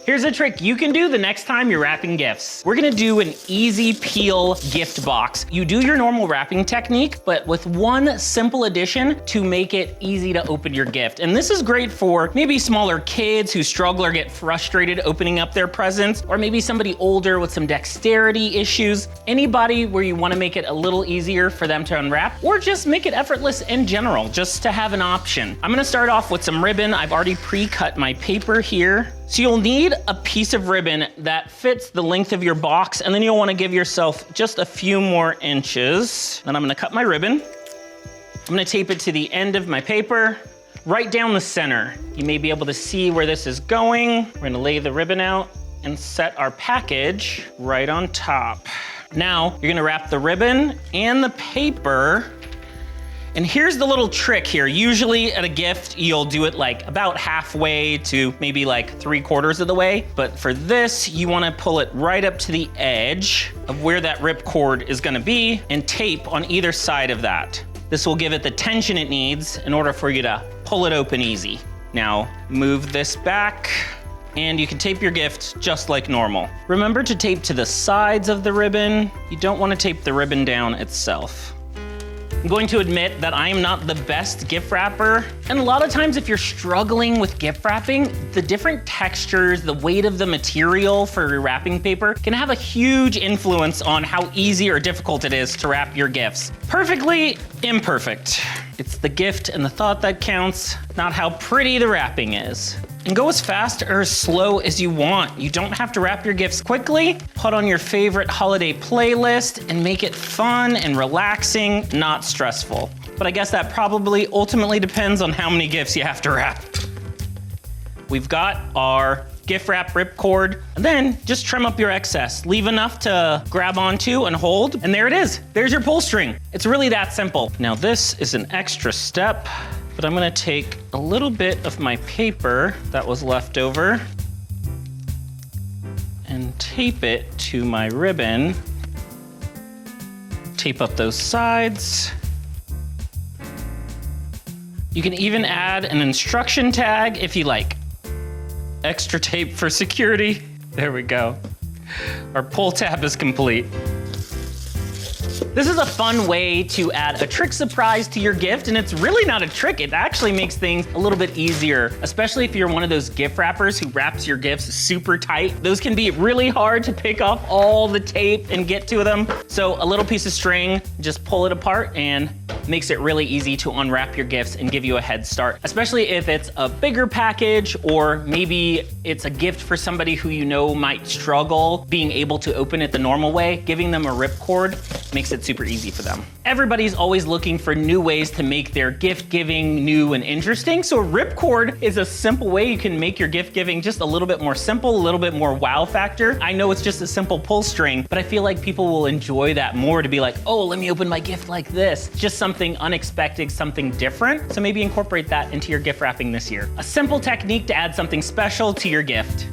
Here's a trick you can do the next time you're wrapping gifts. We're gonna do an easy peel gift box. You do your normal wrapping technique, but with one simple addition to make it easy to open your gift. And this is great for maybe smaller kids who struggle or get frustrated opening up their presents, or maybe somebody older with some dexterity issues. Anybody where you wanna make it a little easier for them to unwrap, or just make it effortless in general, just to have an option. I'm gonna start off with some ribbon. I've already pre-cut my paper here. So you'll need a piece of ribbon that fits the length of your box, and then you'll wanna give yourself just a few more inches. Then I'm gonna cut my ribbon. I'm gonna tape it to the end of my paper, right down the center. You may be able to see where this is going. We're gonna lay the ribbon out and set our package right on top. Now, you're gonna wrap the ribbon and the paper. And here's the little trick here. Usually at a gift, you'll do it like about halfway to maybe like 3/4 of the way. But for this, you wanna pull it right up to the edge of where that rip cord is gonna be and tape on either side of that. This will give it the tension it needs in order for you to pull it open easy. Now, move this back and you can tape your gift just like normal. Remember to tape to the sides of the ribbon. You don't wanna tape the ribbon down itself. I'm going to admit that I am not the best gift wrapper. And a lot of times if you're struggling with gift wrapping, the different textures, the weight of the material for your wrapping paper can have a huge influence on how easy or difficult it is to wrap your gifts. Perfectly imperfect. It's the gift and the thought that counts, not how pretty the wrapping is. And go as fast or as slow as you want. You don't have to wrap your gifts quickly. Put on your favorite holiday playlist and make it fun and relaxing, not stressful. But I guess that probably ultimately depends on how many gifts you have to wrap. We've got our gift wrap ripcord, and then just trim up your excess. Leave enough to grab onto and hold, and there it is. There's your pull string. It's really that simple. Now this is an extra step, but I'm gonna take a little bit of my paper that was left over and tape it to my ribbon. Tape up those sides. You can even add an instruction tag if you like. Extra tape for security. There we go. Our pull tab is complete. This is a fun way to add a trick surprise to your gift, and it's really not a trick. It actually makes things a little bit easier, especially if you're one of those gift wrappers who wraps your gifts super tight. Those can be really hard to pick off all the tape and get to them. So a little piece of string, just pull it apart and makes it really easy to unwrap your gifts and give you a head start, especially if it's a bigger package or maybe it's a gift for somebody who you know might struggle being able to open it the normal way. Giving them a ripcord makes it super easy for them. Everybody's always looking for new ways to make their gift giving new and interesting. So a ripcord is a simple way you can make your gift giving just a little bit more simple, a little bit more wow factor. I know it's just a simple pull string, but I feel like people will enjoy that more to be like, oh, let me open my gift like this. Just something unexpected, something different. So maybe incorporate that into your gift wrapping this year. A simple technique to add something special to your gift.